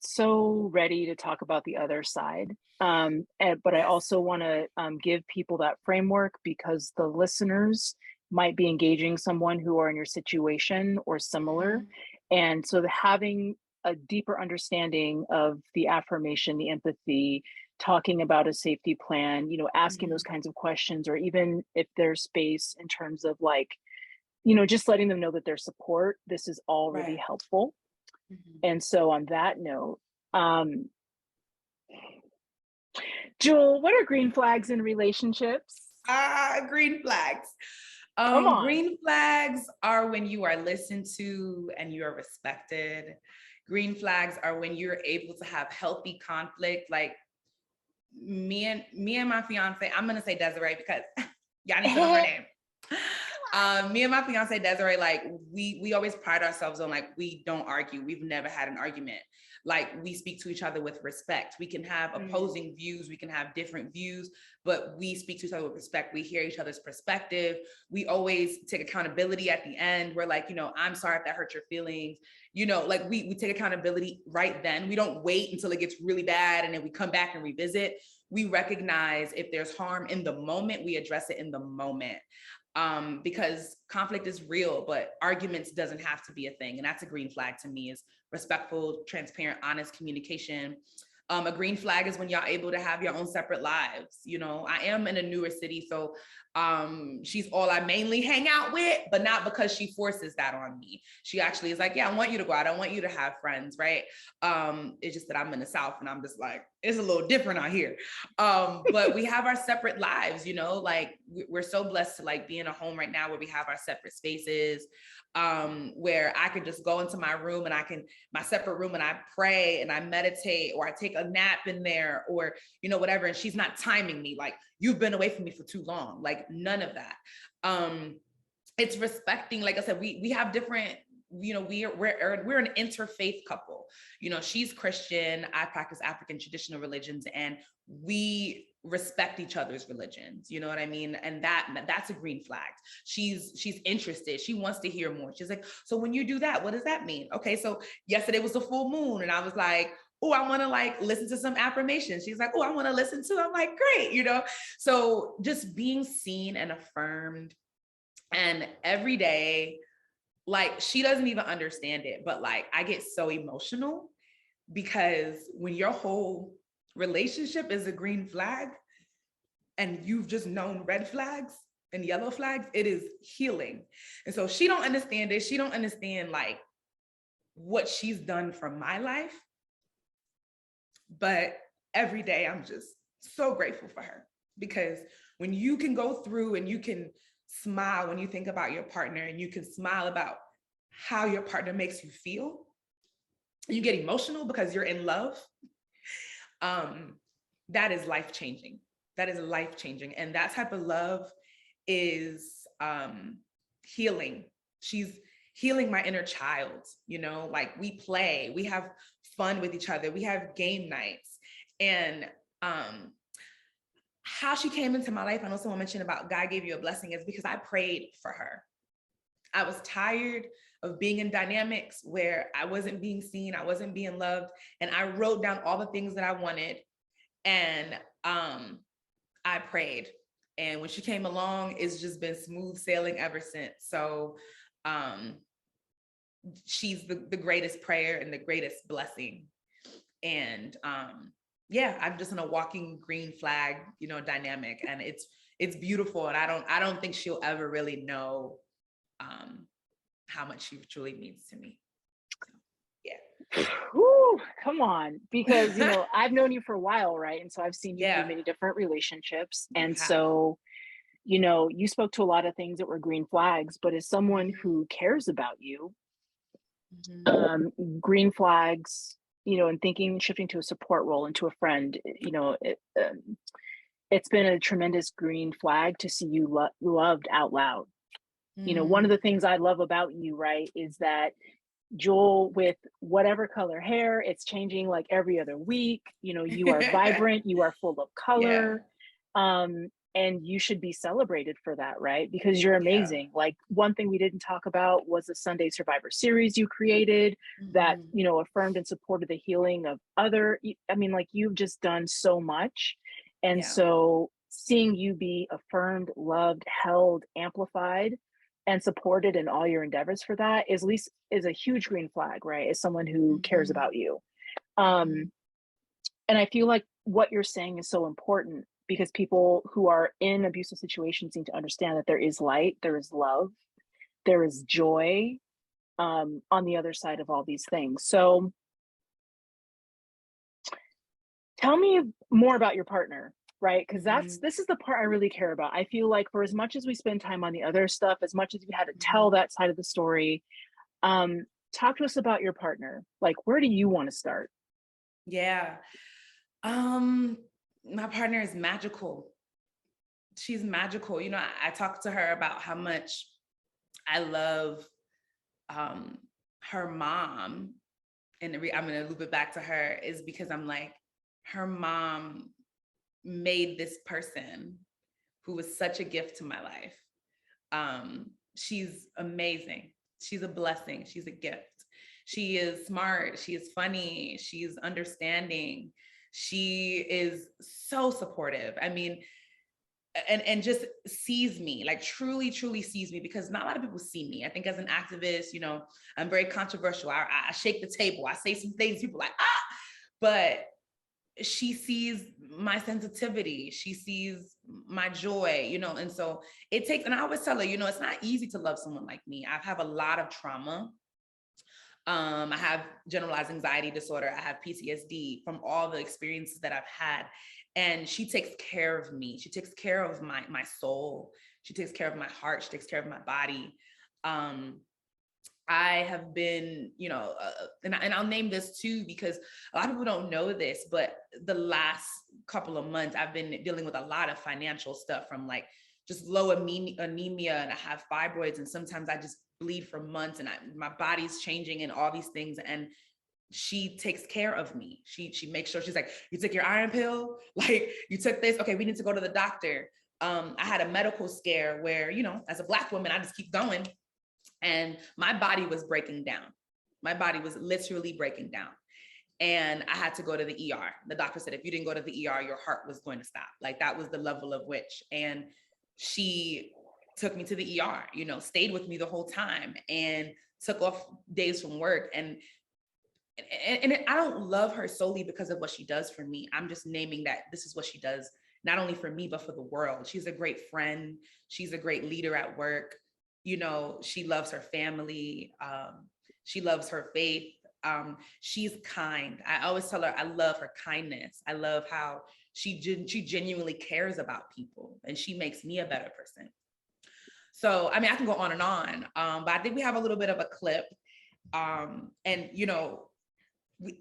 so ready to talk about the other side. But I Yes. also want to give people that framework because the listeners might be engaging someone who are in your situation or similar. Mm-hmm. And so having a deeper understanding of the affirmation, the empathy, talking about a safety plan, asking Mm-hmm. those kinds of questions, or even if there's space in terms of like, just letting them know that their support, this is all really Right. helpful. Mm-hmm. And so on that note, um, Jewel, what are green flags in relationships? Green flags. Come on. Green flags are when you are listened to and you are respected. Green flags are when you're able to have healthy conflict. Like me and my fiance, I'm gonna say Desiree because y'all need to know her name. Me and my fiance Desiree, like we always pride ourselves on like we don't argue. We've never had an argument. Like we speak to each other with respect. We can have opposing views, we can have different views, but we speak to each other with respect. We hear each other's perspective. We always take accountability at the end. We're like, you know, I'm sorry if that hurt your feelings. You know, like we take accountability right then. We don't wait until it gets really bad and then we come back and revisit. We recognize if there's harm in the moment, we address it in the moment. Because conflict is real, but arguments doesn't have to be a thing. And that's a green flag to me, is respectful, transparent, honest communication. A green flag is when y'all able to have your own separate lives. You know, I am in a newer city, so she's all I mainly hang out with, but not because she forces that on me. She actually is like, yeah, I want you to go out. I want you to have friends, right? It's just that I'm in the South and I'm just like, it's a little different out here. But we have our separate lives, you know, like we're so blessed to like be in a home right now where we have our separate spaces, where I can just go into my room and my separate room, and I pray and I meditate, or I take a nap in there, or, you know, whatever. And she's not timing me like, you've been away from me for too long. Like none of that. It's respecting, like I said, we have different, you know, we're an interfaith couple. You know, she's Christian, I practice African traditional religions, and we respect each other's religions. You know what I mean? And that's a green flag. She's interested. She wants to hear more. She's like, so when you do that, what does that mean? Okay, so yesterday was the full moon, and I was like, oh, I want to like listen to some affirmations. She's like, oh, I want to listen to. I'm like, great, you know. So just being seen and affirmed, and every day, like she doesn't even understand it, but like I get so emotional because when your whole relationship is a green flag and you've just known red flags and yellow flags, it is healing. And so she don't understand it. She don't understand like what she's done for my life. But every day I'm just so grateful for her, because when you can go through and you can smile when you think about your partner, and you can smile about how your partner makes you feel, you get emotional because you're in love. That is life-changing. That is life-changing. And that type of love is healing. She's healing my inner child, you know, like we play, we have fun with each other, we have game nights. And how she came into my life, I know someone mentioned about God gave you a blessing, is because I prayed for her. I was tired of being in dynamics where I wasn't being seen, I wasn't being loved. And I wrote down all the things that I wanted, and I prayed. And when she came along, it's just been smooth sailing ever since. So she's the greatest prayer and the greatest blessing. And yeah, I'm just in a walking green flag, you know, dynamic, and it's beautiful. And I don't think she'll ever really know how much she truly means to me. So, yeah. Whew, come on, because you know I've known you for a while, right? And so I've seen you Yeah. through many different relationships, and so you know you spoke to a lot of things that were green flags. But as someone who cares about you, green flags, you know, and shifting to a support role, into a friend, you know, it's been a tremendous green flag to see you loved out loud. You know, one of the things I love about you, right, is that Jewel, with whatever color hair, it's changing like every other week. You know, you are vibrant, you are full of color. Yeah. And you should be celebrated for that, right? Because you're amazing. Yeah. Like one thing we didn't talk about was the Sunday Survivor series you created that, you know, affirmed and supported the healing of I mean, like you've just done so much. And so seeing you be affirmed, loved, held, amplified, and supported in all your endeavors for that is a huge green flag, right? As someone who cares about you. And I feel like what you're saying is so important, because people who are in abusive situations need to understand that there is light, there is love, there is joy on the other side of all these things. So tell me more about your partner, right? Because this is the part I really care about. I feel like for as much as we spend time on the other stuff, as much as we had to tell that side of the story, talk to us about your partner. Like, where do you want to start? Yeah. my partner is magical. She's magical. You know, I talked to her about how much I love her mom. And I'm going to loop it back to her is because I'm like, her mom made this person who was such a gift to my life. She's amazing. She's a blessing. She's a gift. She is smart. She is funny. She's understanding. She is so supportive. I mean, and just sees me, like truly sees me, because not a lot of people see me. I think as an activist, you know, I'm very controversial. I shake the table. I say some things, people are like, ah, but she sees my sensitivity. She sees my joy, you know, and so it takes, and I always tell her, you know, it's not easy to love someone like me. I have a lot of trauma. I have generalized anxiety disorder. I have PTSD from all the experiences that I've had. And she takes care of me. She takes care of my soul. She takes care of my heart. She takes care of my body. I have been, you know, and I'll name this too, because a lot of people don't know this, but the last couple of months, I've been dealing with a lot of financial stuff, from like just low anemia, and I have fibroids, and sometimes I just bleed for months, and my body's changing and all these things. And she takes care of me. She makes sure, she's like, you took your iron pill, like you took this, okay, we need to go to the doctor. I had a medical scare where, you know, as a Black woman, I just keep going. And my body was breaking down. My body was literally breaking down. And I had to go to the ER. The doctor said, if you didn't go to the ER, your heart was going to stop. Like that was the level of which. And she took me to the ER, you know, stayed with me the whole time, and took off days from work. And I don't love her solely because of what she does for me. I'm just naming that this is what she does, not only for me, but for the world. She's a great friend. She's a great leader at work. You know, she loves her family. She loves her faith. She's kind. I always tell her, I love her kindness. I love how she genuinely cares about people, and she makes me a better person. So, I mean, I can go on and on, but I think we have a little bit of a clip. And, you know,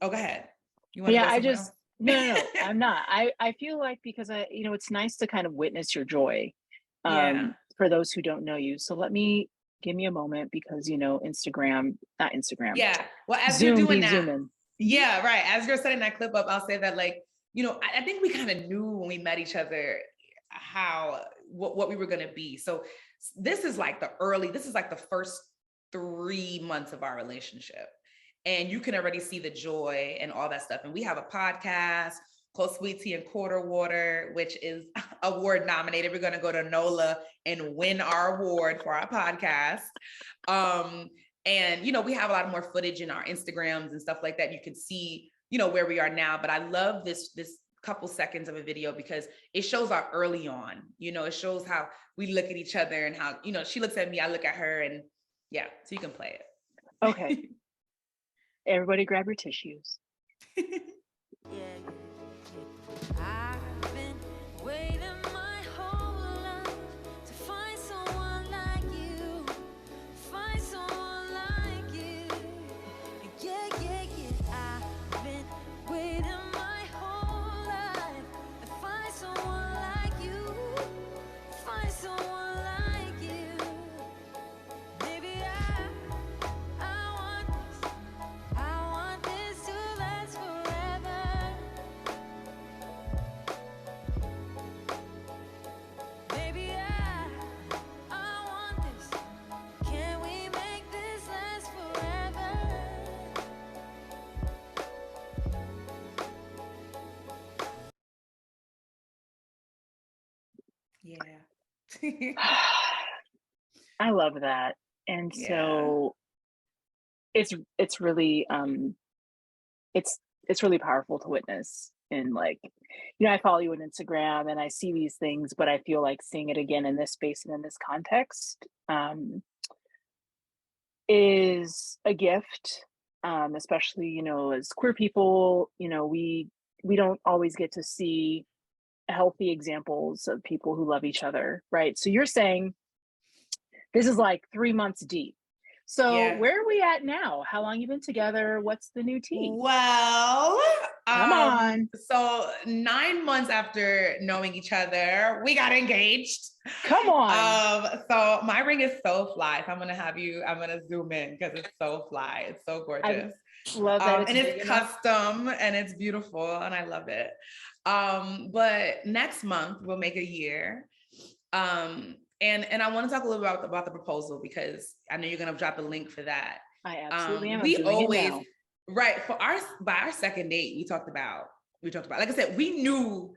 go ahead. You want to go somewhere else? No, I'm not. I feel like, because you know, it's nice to kind of witness your joy, Yeah. for those who don't know you. So give me a moment, because, you know, not Instagram. Yeah. Well, as Zoom, you're doing be that, zooming. yeah, right. As you're setting that clip up, I'll say that, like, you know, I think we kind of knew when we met each other what we were going to be. So this is like the first 3 months of our relationship. And you can already see the joy and all that stuff. And we have a podcast called Sweet Tea and Quarter Water, which is award nominated. We're going to go to NOLA and win our award for our podcast. And, you know, we have a lot more footage in our Instagrams and stuff like that. You can see, you know, where we are now. But I love this couple seconds of a video, because it shows our early on, you know, it shows how we look at each other, and how, you know, she looks at me, I look at her, and yeah, so you can play it. Okay. Everybody grab your tissues. I've been waiting my whole life to find someone like you, find someone like you. Yeah. I've been waiting my whole life to find someone like you, find someone like you. Maybe I want this to last forever. Maybe I want this. Can we make this last forever? Yeah. I love that. And Yeah. so it's really it's really powerful to witness. And like, you know, I follow you on Instagram and I see these things, but I feel like seeing it again in this space and in this context is a gift. Especially, you know, as queer people, you know, we don't always get to see healthy examples of people who love each other, right? So you're saying this is like 3 months deep. So Yeah. where are we at now? How long you been together? What's the new tea? Well, Come on. So 9 months after knowing each other, we got engaged. Come on. So my ring is so fly. So I'm gonna zoom in because it's so fly. It's so gorgeous. Love that. And it's custom and it's beautiful and I love it. But next month we'll make a year. And I want to talk a little bit about the proposal because I know you're gonna drop a link for that. I absolutely am. We always, right, by our second date, we talked about, like I said, we knew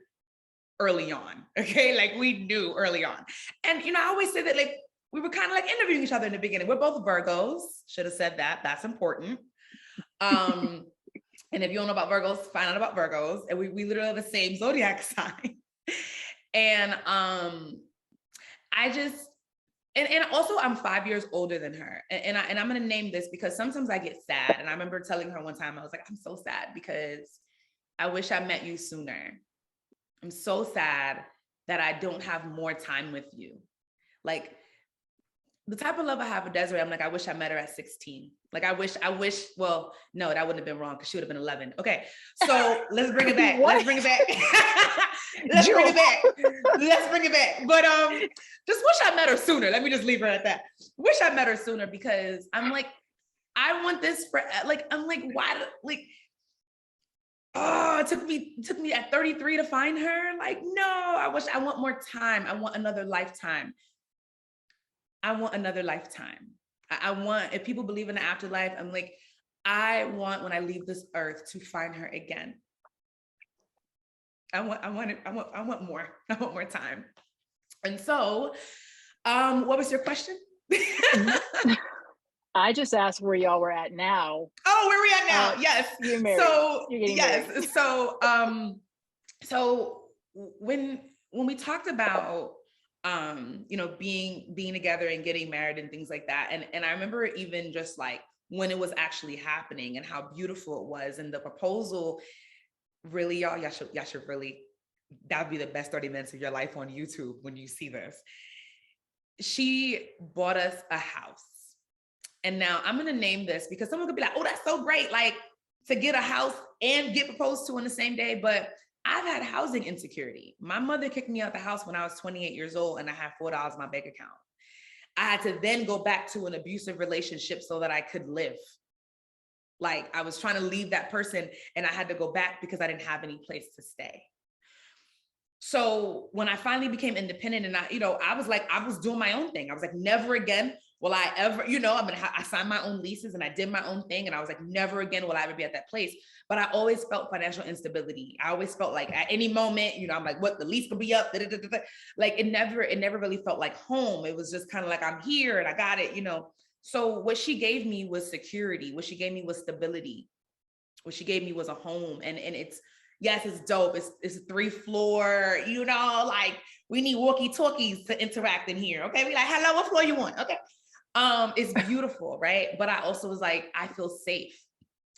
early on, okay? Like we knew early on. And, I always say that like, we were kind of like interviewing each other in the beginning. We're both Virgos. Should have said that. That's important. And if you don't know about Virgos, find out about Virgos. And we literally have the same zodiac sign. And and also I'm 5 years older than her. And I'm going to name this because sometimes I get sad. And I remember telling her one time, I was like, I'm so sad because I wish I met you sooner. I'm so sad that I don't have more time with you. Like the type of love I have with Desiree, I'm like, I wish I met her at 16. Like I wish, well, no, that wouldn't have been wrong because she would have been 11. Okay. So let's bring it back. Let's bring it back. Let's bring it back. But just wish I met her sooner. Let me just leave her at that. Wish I met her sooner because I'm like, I want this for like, I'm like, why, like, oh, it took me at 33 to find her. Like, no, I want more time. I want another lifetime. I want, if people believe in the afterlife, I'm like, I want when I leave this earth to find her again. I want more. I want more time. And so, what was your question? I just asked where y'all were at now. Oh, where we at now? Yes. You're married. So you're getting yes. married. So when we talked about being together and getting married and things like that, and I remember even just like when it was actually happening and how beautiful it was, and the proposal. Really, y'all should really, that would be the best 30 minutes of your life on YouTube when you see this. She bought us a house. And now I'm going to name this because someone could be like, oh, that's so great. Like to get a house and get proposed to on the same day. But I've had housing insecurity. My mother kicked me out the house when I was 28 years old and I had $4 in my bank account. I had to then go back to an abusive relationship so that I could live. Like I was trying to leave that person and I had to go back because I didn't have any place to stay. So when I finally became independent and I was doing my own thing. I was like, never again will I ever, I signed my own leases and I did my own thing. And I was like, never again will I ever be at that place. But I always felt financial instability. I always felt like at any moment, I'm like, what, the lease could be up. Like it never really felt like home. It was just kind of like, I'm here and I got it, So what she gave me was security. What she gave me was stability. What she gave me was a home. And it's, yes, it's dope. It's 3th floor, like we need walkie-talkies to interact in here. Okay. We like, hello, what floor you want? Okay. It's beautiful. Right. But I also was like, I feel safe.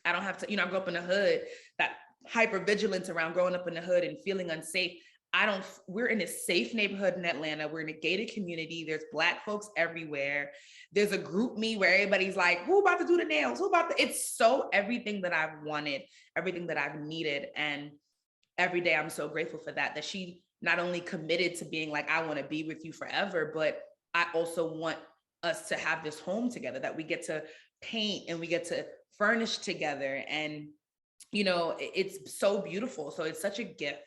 I don't have to, I grew up in the hood, that hyper vigilance around growing up in the hood and feeling unsafe. We're in a safe neighborhood in Atlanta. We're in a gated community. There's Black folks everywhere. There's a group me where everybody's like, who about to do the nails? It's so everything that I've wanted, everything that I've needed. And every day I'm so grateful for that she not only committed to being like, I want to be with you forever, but I also want us to have this home together that we get to paint and we get to furnish together. And, it's so beautiful. So it's such a gift.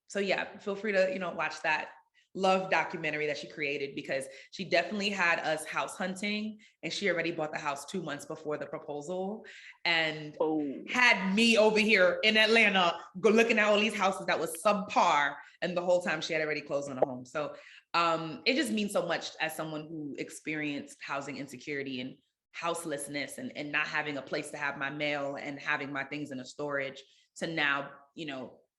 So yeah, feel free to, watch that love documentary that she created because she definitely had us house hunting and she already bought the house 2 months before the proposal and had me over here in Atlanta looking at all these houses that was subpar. And the whole time she had already closed on a home. So it just means so much as someone who experienced housing insecurity and houselessness and not having a place to have my mail and having my things in a storage to now,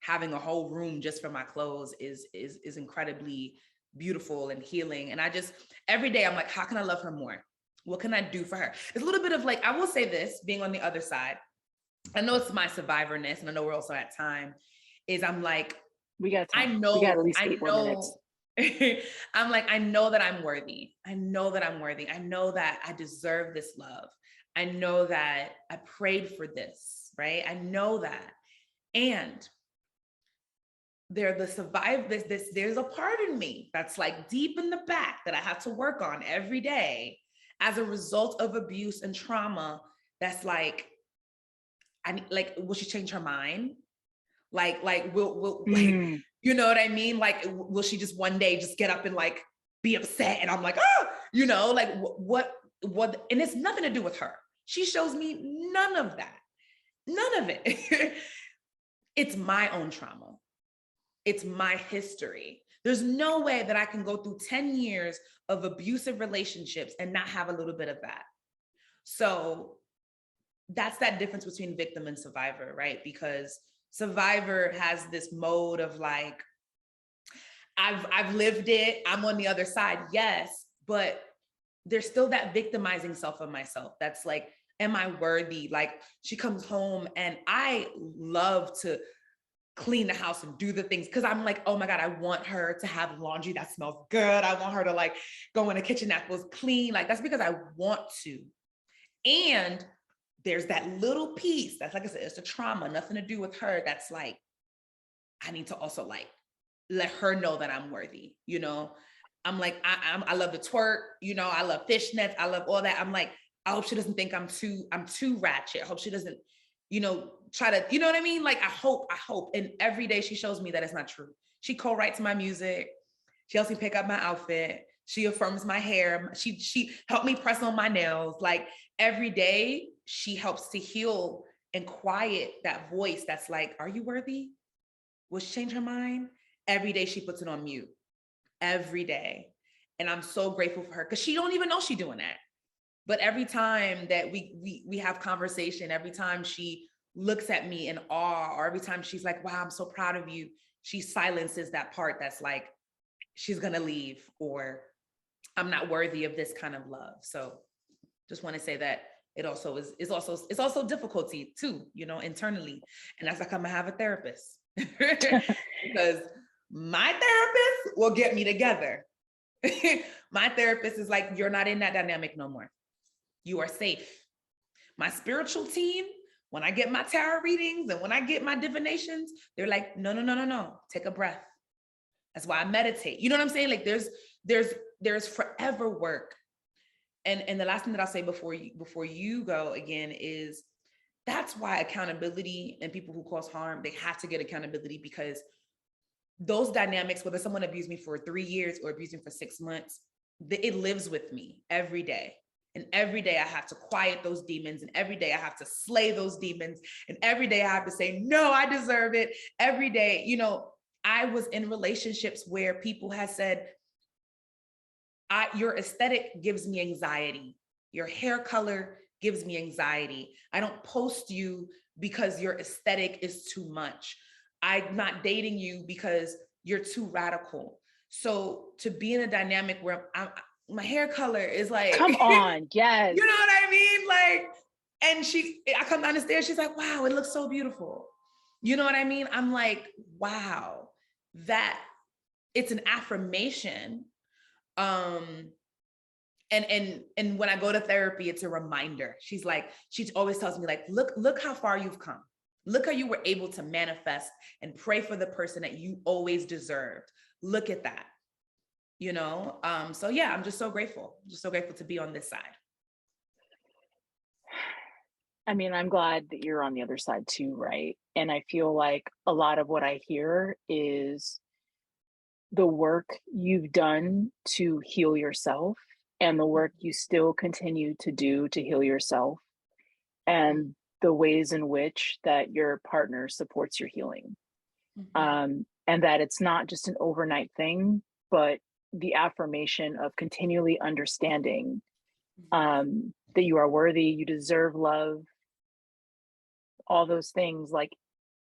having a whole room just for my clothes is incredibly beautiful and healing. And I just, every day I'm like, how can I love her more? What can I do for her? It's a little bit of like, I will say this, being on the other side, I know it's my survivorness and I know we're also at time, is I'm like, we got time. I know, we got at least 8 more minutes. I'm like, I know that I'm worthy. I know that I'm worthy. I know that I deserve this love. I know that I prayed for this. right? I know that. And there's a part in me that's like deep in the back that I have to work on every day as a result of abuse and trauma. That's like, will she change her mind? Will you know what I mean? Like, will she just one day just get up and like be upset? And I'm like, oh, like what, and it's nothing to do with her. She shows me none of that, none of it. It's my own trauma. It's my history. There's no way that I can go through 10 years of abusive relationships and not have a little bit of that. So that's that difference between victim and survivor, right? Because survivor has this mode of like, I've lived it, I'm on the other side, yes, but there's still that victimizing self of myself that's like, am I worthy? Like, she comes home and I love to clean the house and do the things because I'm like, oh my God, I want her to have laundry that smells good. I want her to like go in the kitchen that feels clean. Like, that's because I want to. And there's that little piece that's, like I said, it's a trauma, nothing to do with her. That's like, I need to also like let her know that I'm worthy. I'm like, I love to twerk. I love fishnets. I love all that. I'm like, I hope she doesn't think I'm too ratchet. I hope she doesn't, try to, you know what I mean? Like, I hope. And every day she shows me that it's not true. She co-writes my music. She helps me pick up my outfit. She affirms my hair. She helped me press on my nails. Like, every day she helps to heal and quiet that voice that's like, are you worthy? Will she change her mind? Every day she puts it on mute. Every day. And I'm so grateful for her because she don't even know she's doing that. But every time that we have conversation, every time she looks at me in awe, or every time she's like, wow, I'm so proud of you, she silences that part that's like, she's gonna leave, or I'm not worthy of this kind of love. So just want to say that it also is also difficulty too, internally. And that's like, I'm gonna have a therapist because my therapist will get me together. My therapist is like, you're not in that dynamic no more. You are safe. My spiritual team, when I get my tarot readings and when I get my divinations, they're like, no, take a breath. That's why I meditate. You know what I'm saying? Like, there's forever work. And the last thing that I'll say before you go again is, that's why accountability and people who cause harm, they have to get accountability, because those dynamics, whether someone abused me for 3 years or abused me for 6 months, it lives with me every day. And every day I have to quiet those demons. And every day I have to slay those demons. And every day I have to say, no, I deserve it. Every day, I was in relationships where people had said, your aesthetic gives me anxiety. Your hair color gives me anxiety. I don't post you because your aesthetic is too much. I'm not dating you because you're too radical. So to be in a dynamic where my hair color is like, come on, yes. You know what I mean? Like, and I come down the stairs, she's like, wow, it looks so beautiful. You know what I mean? I'm like, wow, that it's an affirmation. And when I go to therapy, it's a reminder. She always tells me like, look how far you've come. Look how you were able to manifest and pray for the person that you always deserved. Look at that. So yeah, I'm just so grateful. To be on this side. I mean, I'm glad that you're on the other side too, right? And I feel like a lot of what I hear is the work you've done to heal yourself and the work you still continue to do to heal yourself, and the ways in which that your partner supports your healing. And that it's not just an overnight thing, but the affirmation of continually understanding that you are worthy, you deserve love, all those things. Like,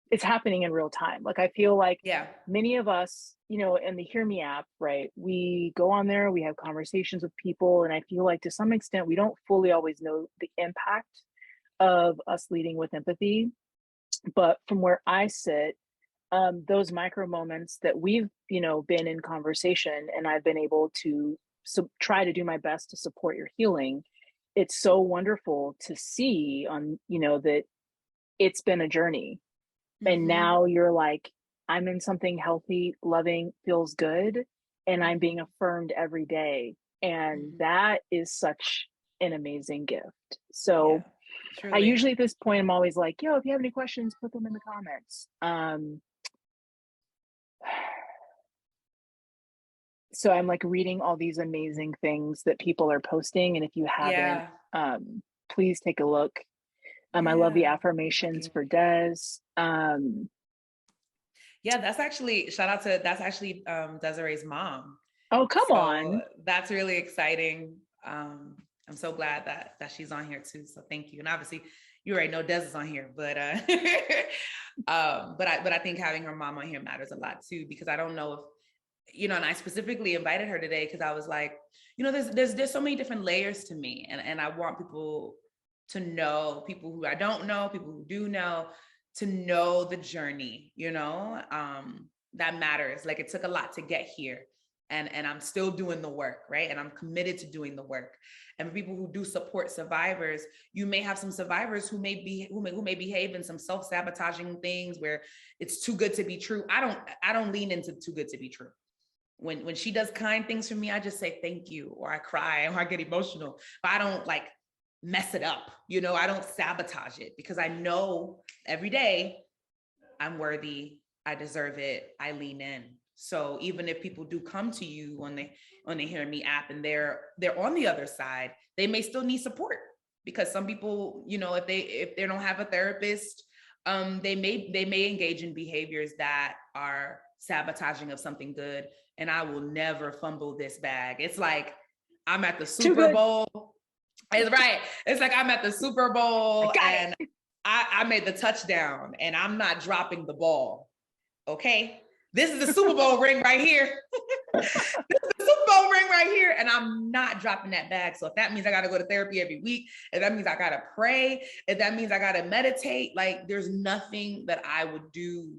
it's happening in real time. Like, I feel like many of us, in the HearMe app, right, we go on there, we have conversations with people, and I feel like to some extent we don't fully always know the impact of us leading with empathy. But from where I sit, those micro moments that we've, been in conversation and I've been able to try to do my best to support your healing, it's so wonderful to see on, that it's been a journey. And now you're like, I'm in something healthy, loving, feels good, and I'm being affirmed every day. And that is such an amazing gift. So I truly. usually at this point, I'm always like, yo, if you have any questions, put them in the comments. So I'm like reading all these amazing things that people are posting. And if you haven't, please take a look. I love the affirmations for Des. Yeah, that's actually that's actually Desiree's mom. Oh, come So on. that's really exciting. I'm so glad that she's on here too. So thank you. And obviously you already know Des is on here, but but I think having her mom on here matters a lot too, because I don't know if, you know, and I specifically invited her today because I was like, you know, there's so many different layers to me. And I want people to know, people who I don't know, people who do know, to know the journey, you know, that matters. Like, it took a lot to get here, and I'm still doing the work, right? And I'm committed to doing the work. And for people who do support survivors, you may have some survivors who may behave in some self-sabotaging things where it's too good to be true. I don't lean into too good to be true. When she does kind things for me, I just say thank you, or I cry, or I get emotional, but I don't like mess it up. You know, I don't sabotage it, because I know every day I'm worthy, I deserve it, I lean in. So even if people do come to you on the HearMe app and they're on the other side, they may still need support, because some people, you know, if they don't have a therapist, they may engage in behaviors that are sabotaging of something good. And I will never fumble this bag. It's like I'm at the Super Bowl. It's right. It's like I'm at the Super Bowl and I made the touchdown and I'm not dropping the ball. Okay. This is the Super Bowl ring right here. This is the Super Bowl ring right here. And I'm not dropping that bag. So if that means I got to go to therapy every week, if that means I got to pray, if that means I got to meditate, like, there's nothing that I would do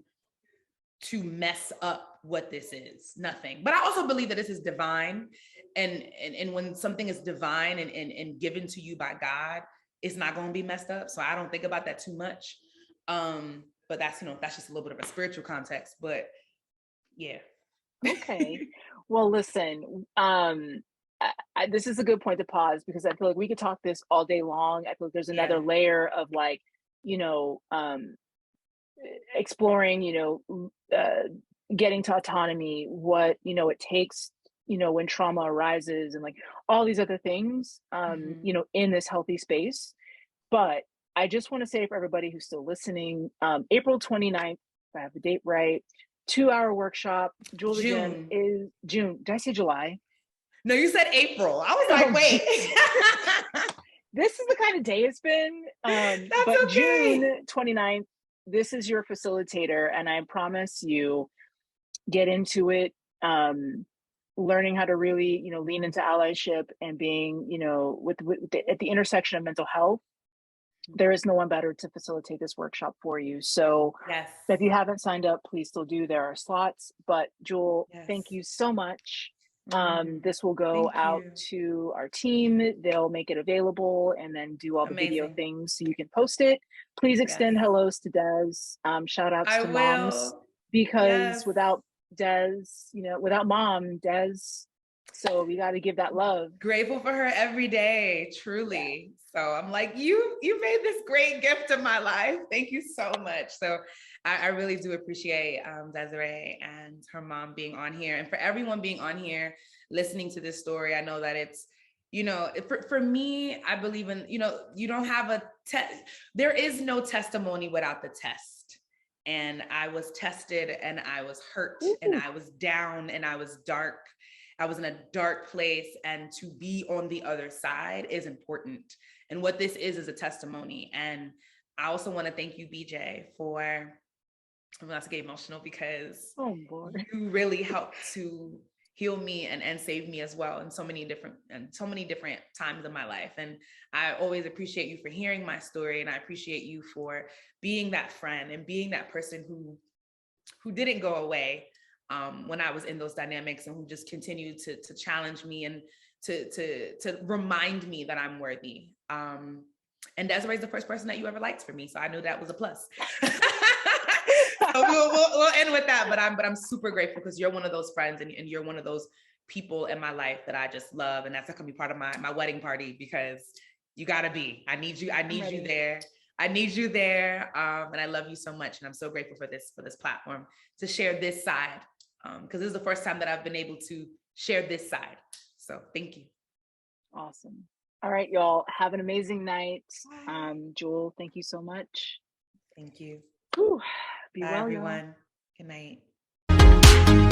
to mess up what this is. Nothing. But I also believe that this is divine. And when something is divine and given to you by God, it's not going to be messed up. So I don't think about that too much. But that's, you know, that's just a little bit of a spiritual context, but yeah. Okay. Well, listen, this is a good point to pause, because I feel like we could talk this all day long. I feel like there's another layer of, like, you know, exploring, you know, getting to autonomy, what, you know, it takes, you know, when trauma arises, and like all these other things, you know, in this healthy space. But I just want to say, for everybody who's still listening, April 29th, if I have the date right, 2-hour workshop. Jewel the Gym is June. Did I say July? No, you said April. I was like, wait. This is the kind of day it's been. But okay. June 29th, this is your facilitator. And I promise you, get into it, learning how to really, you know, lean into allyship and being, you know, at the intersection of mental health. There is no one better to facilitate this workshop for you. So if you haven't signed up, please still do. There are slots. But Jewel, thank you so much. This will go out to our team. They'll make it available and then do all the video things so you can post it. Please extend hellos to Des. Shout outs to moms, because without Des, you know, without mom, Des. So we got to give that love. Grateful for her every day, truly. So I'm like, you made this great gift to my life. Thank you so much. So I really do appreciate Desiree and her mom being on here, and for everyone being on here, listening to this story. I know that it's, you know, for me, I believe in, you know, you don't have a test. There is no testimony without the test. And I was tested and I was hurt and I was down and I was dark. I was in a dark place, and to be on the other side is important. And what this is a testimony. And I also want to thank you, BJ, for, I'm not to get emotional, because you really helped to heal me and save me as well in so many different times of my life. And I always appreciate you for hearing my story. And I appreciate you for being that friend and being that person who didn't go away when I was in those dynamics, and who just continued to challenge me and to remind me that I'm worthy. And Desiree's the first person that you ever liked for me, so I knew that was a plus. So we'll end with that, but I'm super grateful because you're one of those friends, and you're one of those people in my life that I just love, and that's gonna be part of my wedding party, because you gotta be. I need you there. I need you there. And I love you so much, and I'm so grateful for this platform to share this side, because this is the first time that I've been able to share this side. So thank you. Awesome. All right, y'all, have an amazing night. Jewel, thank you so much. Thank you. Whew. Be Bye, well, everyone. y'all. Good night.